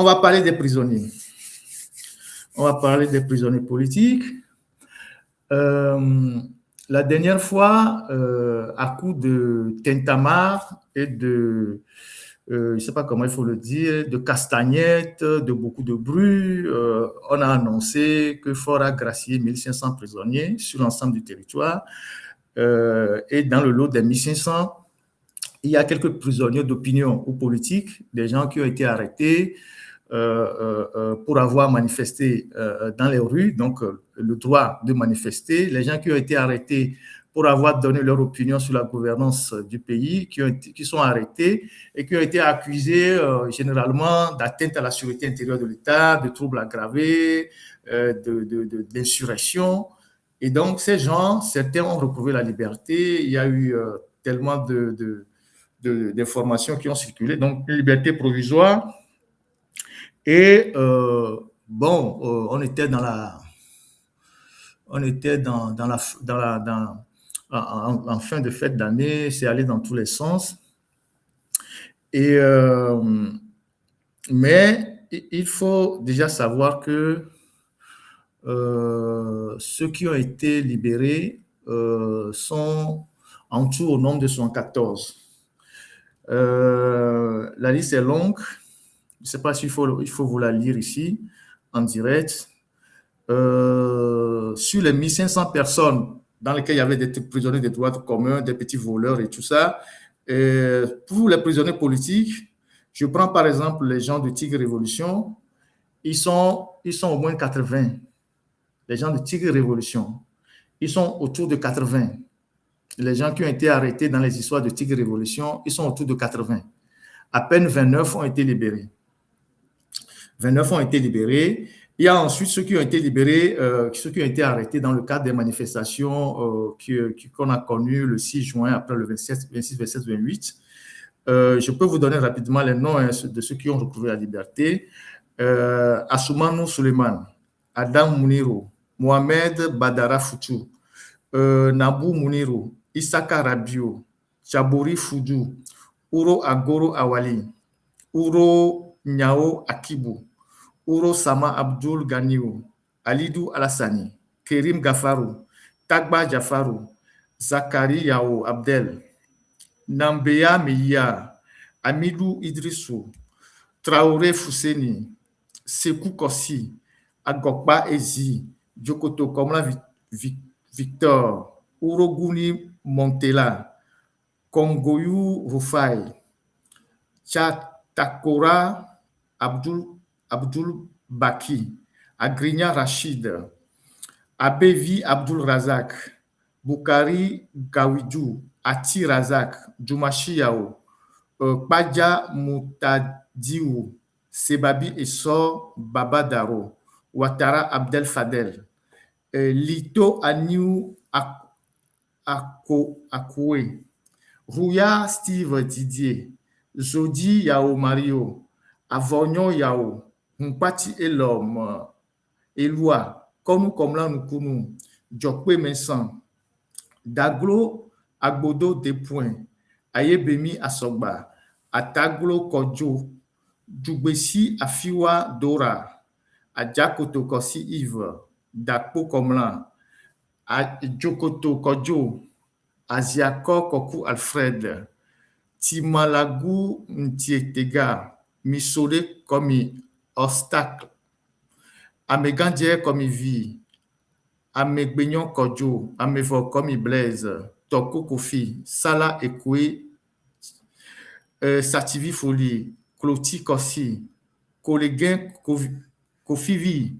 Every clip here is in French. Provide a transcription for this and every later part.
On va parler des prisonniers. On va parler des prisonniers politiques. La dernière fois, à coup de tintamarre et de, je ne sais pas comment il faut le dire, de castagnettes, de beaucoup de bruit, on a annoncé que Fort a gracié 1500 prisonniers sur l'ensemble du territoire. Et dans le lot des 1500, il y a quelques prisonniers d'opinion ou politiques, des gens qui ont été arrêtés pour avoir manifesté dans les rues, donc le droit de manifester, les gens qui ont été arrêtés pour avoir donné leur opinion sur la gouvernance du pays, qui sont arrêtés et qui ont été accusés généralement d'atteinte à la sécurité intérieure de l'État, de troubles aggravés, d'insurrection. Et donc, ces gens, certains ont retrouvé la liberté. Il y a eu tellement d'informations qui ont circulé, donc une liberté provisoire. Et on était en fin de fête d'année, c'est allé dans tous les sens. Et mais il faut déjà savoir que ceux qui ont été libérés sont en tout au nombre de 114. La liste est longue. Je ne sais pas s'il faut vous la lire ici, en direct. Sur les 1500 personnes dans lesquelles il y avait des prisonniers de droit commun, des petits voleurs et tout ça, pour les prisonniers politiques, je prends par exemple les gens de Tigre Révolution, ils sont au moins 80. Les gens de Tigre Révolution, ils sont autour de 80. Les gens qui ont été arrêtés dans les histoires de Tigre Révolution, ils sont autour de 80. À peine 29 ont été libérés. 29 ont été libérés. Il y a ensuite ceux qui ont été libérés, ceux qui ont été arrêtés dans le cadre des manifestations qu'on a connues le 6 juin, après le 26, 27, 28. Je peux vous donner rapidement les noms de ceux qui ont retrouvé la liberté. Assoumani Suleiman, Adam Mounirou, Mohamed Badara Foutou, Nabou Mounirou, Issaka Rabio, Chabouri Foudou, Ouro Agoro Awali, Ouro Nyao Akibou, Ouro Sama Abdul Ganiou, Alidou Alassani, Kerim Gafarou, Tagba Jafarou, Zakari Yao Abdel, Nambeya Meya, Amidou Idrissou, Traoré Fousseni, Sekou Kossi, Agokba Ezi, Djokoto Komla Victor, Uroguni Montela, Kongoyou Rufai, Chatakora Abdul Baki, Agrinya Rachid, Abevi Abdul Razak, Boukari Gawidou, Ati Razak, Jumashi Yao, Kpadja Moutadiou, Sebabi Essor Babadaro, Ouattara Abdel Fadel, Lito Aniou Akoué, Rouya Steve Didier, Zodi Yao Mario, Avognon Yao, Mpati Elom, Eloi, Konou Komla Nkounou, Djokwe Mensan, Daglo Agbodo Depoint, Ayebemi Asogba, Ataglo Kodjo, Djoubessi Afiwa Dora, Adjakoto Kossi Yves, Dakpo Komlan, Djokoto Kodjo, Aziako Koku Alfred, Timalagu Ntietega, Misole Komi Obstacle, Amegandje Komi Vi, Amegbenyon Kodjo, Amevo Komi Blaise, Toko Kofi, Sala Ekwe, Sativi Foli, Kloti Kossi, Kolegin Kofivi,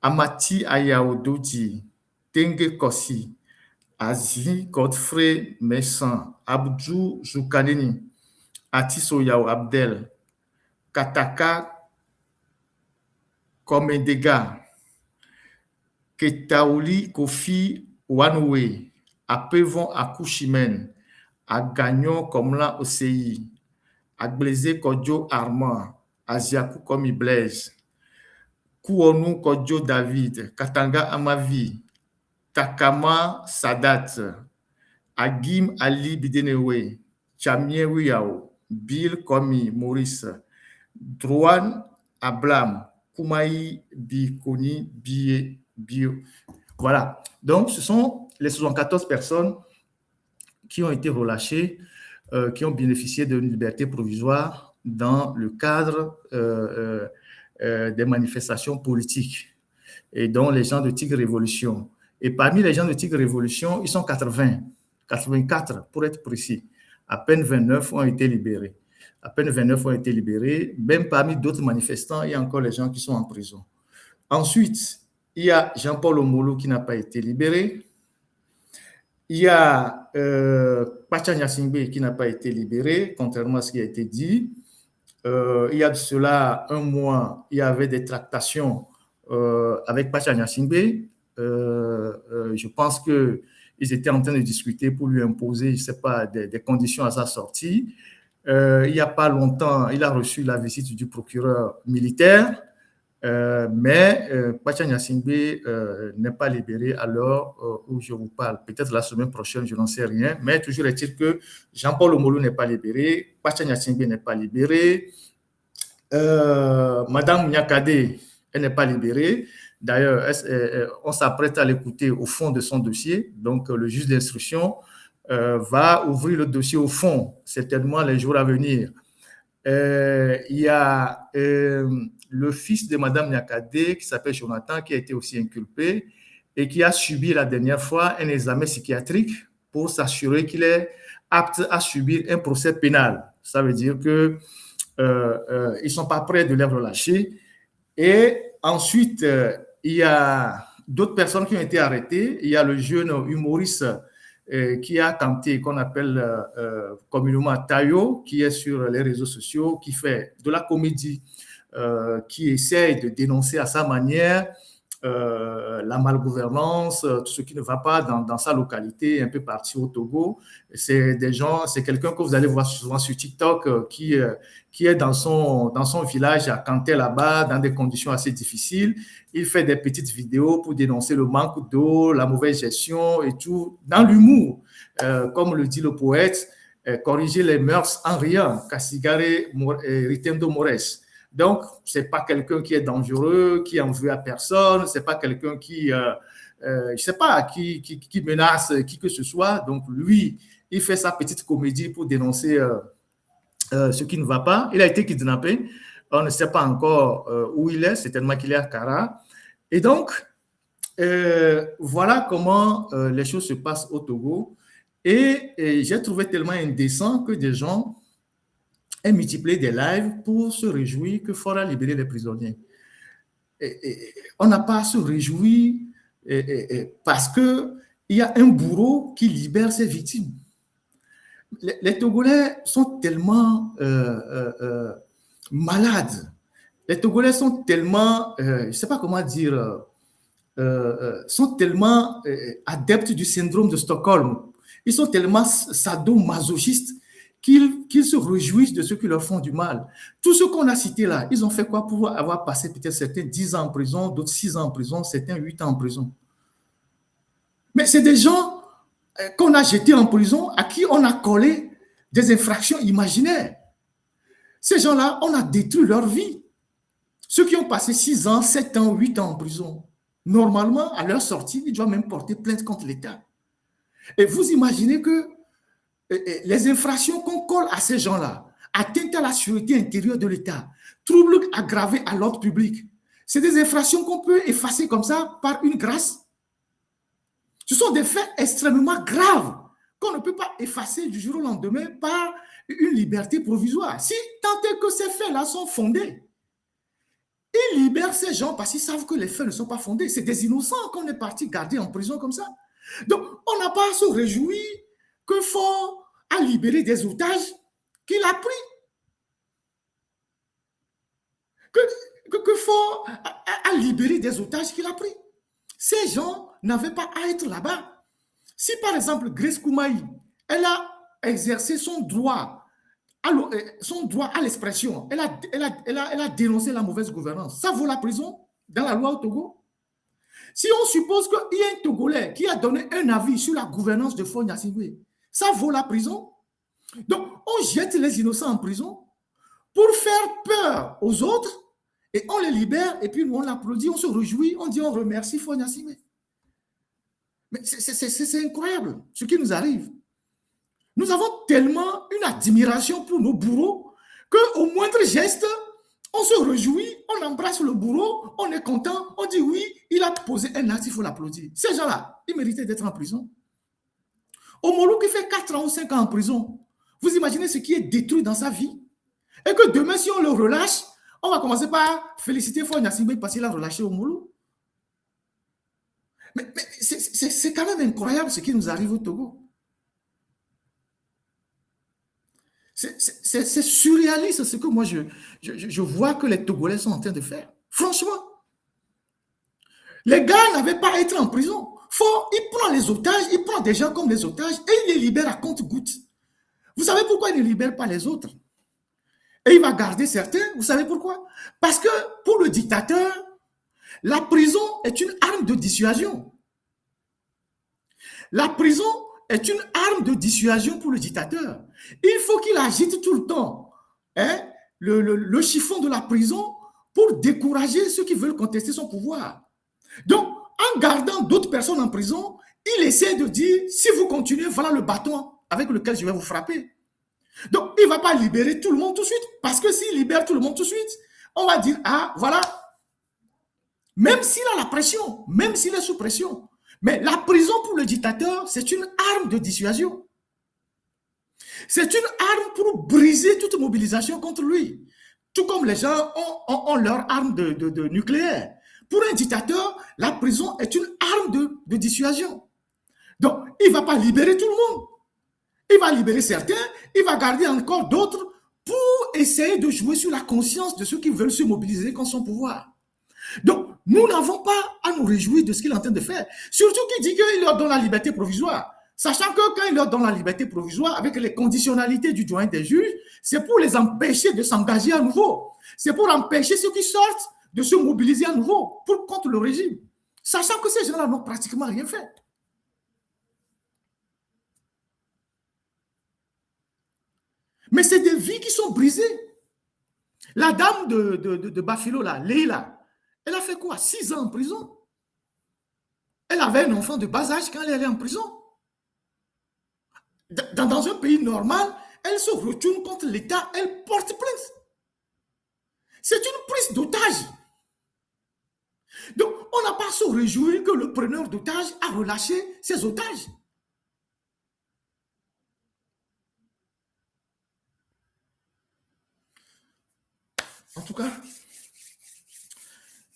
Amati Ayao Doji, Tenge Kossi, Azi Godfrey Messan, Abdou Zoukaneni, Atiso Yao Abdel, Kataka Komendega, Ketaoli Kofi Wanwe, Apevon Akushimen, Agagnon Komla Osei, Agbleze Kodjo Armand, Aziakou Komi Blaise, Kouonou Kodjo David, Katanga Amavi, Takama Sadat, Agim Ali Bidenewe, Chamie Wiyao, Bill Komi Maurice, Droan Ablam, Koumaï, Bikoni, Bio. Voilà. Donc, ce sont les 74 personnes qui ont été relâchées, qui ont bénéficié d'une liberté provisoire dans le cadre des manifestations politiques et dont les gens de Tigre Révolution. Et parmi les gens de Tigre Révolution, ils sont 84 pour être précis. À peine 29 ont été libérés. À peine 29 ont été libérés. Même parmi d'autres manifestants, il y a encore les gens qui sont en prison. Ensuite, il y a Jean-Paul Omolo qui n'a pas été libéré. Il y a Pacha Nyasingbe qui n'a pas été libéré, contrairement à ce qui a été dit. Il y a de cela un mois, il y avait des tractations avec Pacha Nyasingbe. Je pense qu'ils étaient en train de discuter pour lui imposer, je ne sais pas, des conditions à sa sortie. Il n'y a pas longtemps, il a reçu la visite du procureur militaire, mais Pacha Nyasingbe n'est pas libéré à l'heure où je vous parle. Peut-être la semaine prochaine, je n'en sais rien, mais toujours est-il que Jean-Paul Omolo n'est pas libéré, Pacha Nyasingbe n'est pas libéré, Madame Nyakade, elle n'est pas libérée. D'ailleurs, on s'apprête à l'écouter au fond de son dossier. Donc, le juge d'instruction va ouvrir le dossier au fond, certainement les jours à venir. Il y a le fils de Madame Nyakade, qui s'appelle Jonathan, qui a été aussi inculpé et qui a subi la dernière fois un examen psychiatrique pour s'assurer qu'il est apte à subir un procès pénal. Ça veut dire qu'ils ne sont pas prêts de les relâcher. Et ensuite, il y a d'autres personnes qui ont été arrêtées. Il y a le jeune humoriste qui a tenté, qu'on appelle communément Tayo, qui est sur les réseaux sociaux, qui fait de la comédie, qui essaye de dénoncer à sa manière la malgouvernance, tout ce qui ne va pas dans sa localité, un peu partout au Togo. C'est quelqu'un que vous allez voir souvent sur TikTok qui est dans son village à Kanté là-bas, dans des conditions assez difficiles. Il fait des petites vidéos pour dénoncer le manque d'eau, la mauvaise gestion et tout, dans l'humour. Comme le dit le poète, corriger les mœurs en rien, Cassigare Ritendo Mores. Donc, ce n'est pas quelqu'un qui est dangereux, qui en veut à personne, ce n'est pas quelqu'un qui, je sais pas, qui menace qui que ce soit. Donc, lui, il fait sa petite comédie pour dénoncer ce qui ne va pas. Il a été kidnappé. On ne sait pas encore où il est, certainement qu'il est à Kara. Et donc, voilà comment les choses se passent au Togo. Et j'ai trouvé tellement indécent que des gens aient multiplié des lives pour se réjouir que Faure a libéré les prisonniers. On n'a pas à se réjouir parce qu'il y a un bourreau qui libère ses victimes. Les Togolais sont tellement malades. Les Togolais sont tellement, je ne sais pas comment dire, sont tellement adeptes du syndrome de Stockholm. Ils sont tellement sadomasochistes qu'ils se réjouissent de ceux qui leur font du mal. Tous ceux qu'on a cités là, ils ont fait quoi pour avoir passé peut-être certains 10 ans en prison, d'autres 6 ans en prison, certains 8 ans en prison. Mais c'est des gens qu'on a jetés en prison, à qui on a collé des infractions imaginaires. Ces gens-là, on a détruit leur vie. Ceux qui ont passé 6 ans, 7 ans, 8 ans en prison, normalement, à leur sortie, ils doivent même porter plainte contre l'État. Et vous imaginez que les infractions qu'on colle à ces gens-là, atteinte à la sécurité intérieure de l'État, troubles aggravés à l'ordre public, c'est des infractions qu'on peut effacer comme ça par une grâce. Ce sont des faits extrêmement graves qu'on ne peut pas effacer du jour au lendemain par une liberté provisoire. Si tant est que ces faits-là sont fondés, ils libèrent ces gens parce qu'ils savent que les faits ne sont pas fondés. C'est des innocents qu'on est parti garder en prison comme ça. Donc, on n'a pas à se réjouir que Faure a libéré des otages qu'il a pris. Que Faure a libéré des otages qu'il a pris. Ces gens n'avaient pas à être là-bas. Si, par exemple, Grace Koumaï, elle a exercé son droit à l'expression, elle a dénoncé la mauvaise gouvernance, ça vaut la prison dans la loi au Togo. Si on suppose qu'il y a un Togolais qui a donné un avis sur la gouvernance de Faure Gnassingbé, ça vaut la prison. Donc, on jette les innocents en prison pour faire peur aux autres Et on les libère, et puis nous, on l'applaudit, on se réjouit, on dit, on remercie Faure Gnassingbé. Mais c'est incroyable ce qui nous arrive. Nous avons tellement une admiration pour nos bourreaux qu'au moindre geste, on se réjouit, on embrasse le bourreau, on est content, on dit oui, il a posé un acte, il faut l'applaudir. Ces gens-là, ils méritaient d'être en prison. Omolou qui fait 4 ans ou 5 ans en prison, vous imaginez ce qui est détruit dans sa vie? Et que demain, si on le relâche, on va commencer par féliciter Faure Gnassingbé parce qu'il a relâché Omolou. Mais c'est quand même incroyable ce qui nous arrive au Togo. C'est surréaliste ce que moi je vois que les Togolais sont en train de faire. Franchement, les gars n'avaient pas à être en prison. Il prend les otages, il prend des gens comme les otages et il les libère à compte-gouttes. Vous savez pourquoi il ne libère pas les autres? Et il va garder certains. Vous savez pourquoi? Parce que pour le dictateur, la prison est une arme de dissuasion. La prison est une arme de dissuasion pour le dictateur. Il faut qu'il agite tout le temps le chiffon de la prison pour décourager ceux qui veulent contester son pouvoir. Donc, en gardant d'autres personnes en prison, il essaie de dire, si vous continuez, voilà le bâton avec lequel je vais vous frapper. Donc, il ne va pas libérer tout le monde tout de suite, parce que s'il libère tout le monde tout de suite, on va dire, ah, voilà, même s'il a la pression, même s'il est sous pression, mais la prison pour le dictateur, c'est une arme de dissuasion. C'est une arme pour briser toute mobilisation contre lui. Tout comme les gens ont leur arme de nucléaire. Pour un dictateur, la prison est une arme de dissuasion. Donc, il ne va pas libérer tout le monde. Il va libérer certains, il va garder encore d'autres pour essayer de jouer sur la conscience de ceux qui veulent se mobiliser contre son pouvoir. Donc, nous n'avons pas à nous réjouir de ce qu'il est en train de faire. Surtout qu'il dit qu'il leur donne la liberté provisoire. Sachant que quand il leur donne la liberté provisoire, avec les conditionnalités du doyen des juges, c'est pour les empêcher de s'engager à nouveau. C'est pour empêcher ceux qui sortent de se mobiliser à nouveau contre le régime. Sachant que ces gens-là n'ont pratiquement rien fait. Mais c'est des vies qui sont brisées. La dame de Bafilo, là, Leila, elle a fait quoi? 6 ans en prison. Elle avait un enfant de bas âge quand elle est en prison. Dans un pays normal, elle se retourne contre l'État, elle porte plainte. C'est une prise d'otage. Donc, on n'a pas à se réjouir que le preneur d'otages a relâché ses otages. En tout cas,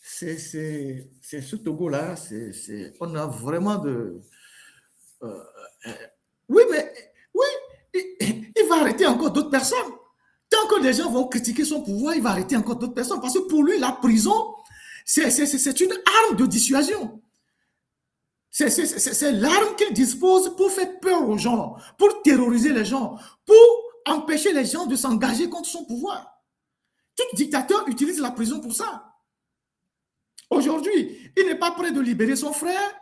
c'est ce Togo-là, on a vraiment de... oui, mais oui, il va arrêter encore d'autres personnes. Tant que les gens vont critiquer son pouvoir, il va arrêter encore d'autres personnes. Parce que pour lui, la prison, c'est une arme de dissuasion. C'est l'arme qu'il dispose pour faire peur aux gens, pour terroriser les gens, pour empêcher les gens de s'engager contre son pouvoir. Tout dictateur utilise la prison pour ça. Aujourd'hui, il n'est pas prêt de libérer son frère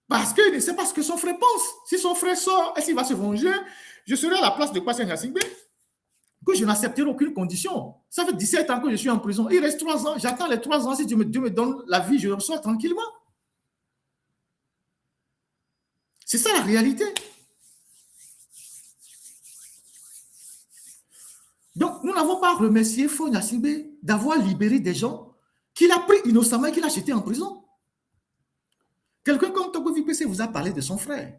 parce qu'il ne sait pas ce que son frère pense. Si son frère sort, est-ce qu'il va se venger? Je serai à la place de Faure Gnassingbé, que je n'accepterai aucune condition. Ça fait 17 ans que je suis en prison. Il reste 3 ans. J'attends les 3 ans. Si Dieu me donne la vie, je ressors tranquillement. C'est ça la réalité. Donc, nous n'avons pas remercié Faure Gnassingbé d'avoir libéré des gens qu'il a pris innocemment et qu'il a jetés en prison. Quelqu'un comme Togo VPC vous a parlé de son frère.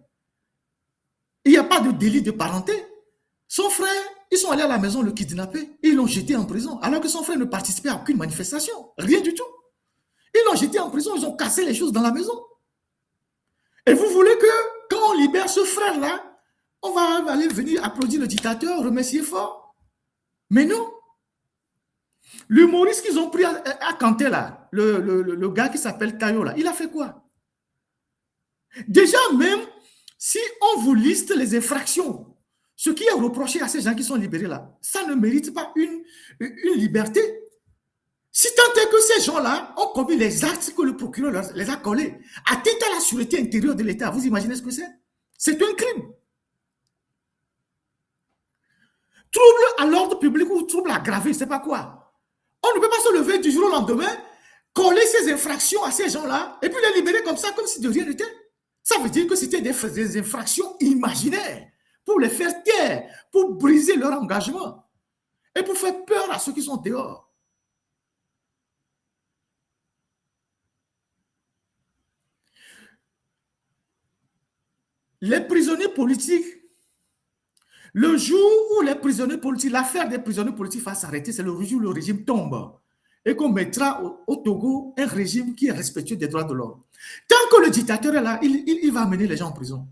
Il n'y a pas de délit de parenté. Son frère, ils sont allés à la maison le kidnapper et ils l'ont jeté en prison, alors que son frère ne participait à aucune manifestation. Rien du tout. Ils l'ont jeté en prison, ils ont cassé les choses dans la maison. Et vous voulez que, quand on libère ce frère-là, on va aller venir applaudir le dictateur, remercier fort? Mais non. L'humoriste qu'ils ont pris à Kanté, là, le gars qui s'appelle Kayo, là, il a fait quoi? Déjà, même si on vous liste les infractions, ce qui est reproché à ces gens qui sont libérés là, ça ne mérite pas une liberté. Si tant est que ces gens-là ont commis les actes que le procureur les a collés, atteinte à la sûreté intérieure de l'État, vous imaginez ce que c'est? C'est un crime. Trouble à l'ordre public ou trouble aggravé, je ne sais pas quoi. On ne peut pas se lever du jour au lendemain, coller ces infractions à ces gens-là et puis les libérer comme ça, comme si de rien n'était. Ça veut dire que c'était des infractions imaginaires pour les faire taire, pour briser leur engagement et pour faire peur à ceux qui sont dehors. Les prisonniers politiques, le jour où les prisonniers politiques, l'affaire des prisonniers politiques va s'arrêter, c'est le jour où le régime tombe et qu'on mettra au Togo un régime qui est respectueux des droits de l'homme. Tant que le dictateur est là, il va amener les gens en prison.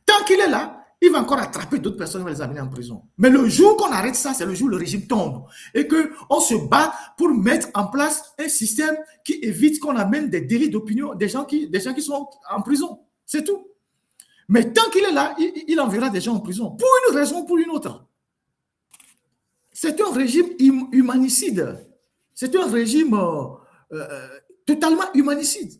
Tant qu'il est là, il va encore attraper d'autres personnes et va les amener en prison. Mais le jour qu'on arrête ça, c'est le jour où le régime tombe et qu'on se bat pour mettre en place un système qui évite qu'on amène des délits d'opinion des gens qui sont en prison. C'est tout. Mais tant qu'il est là, il enverra des gens en prison pour une raison ou pour une autre. C'est un régime humanicide. C'est un régime totalement humanicide.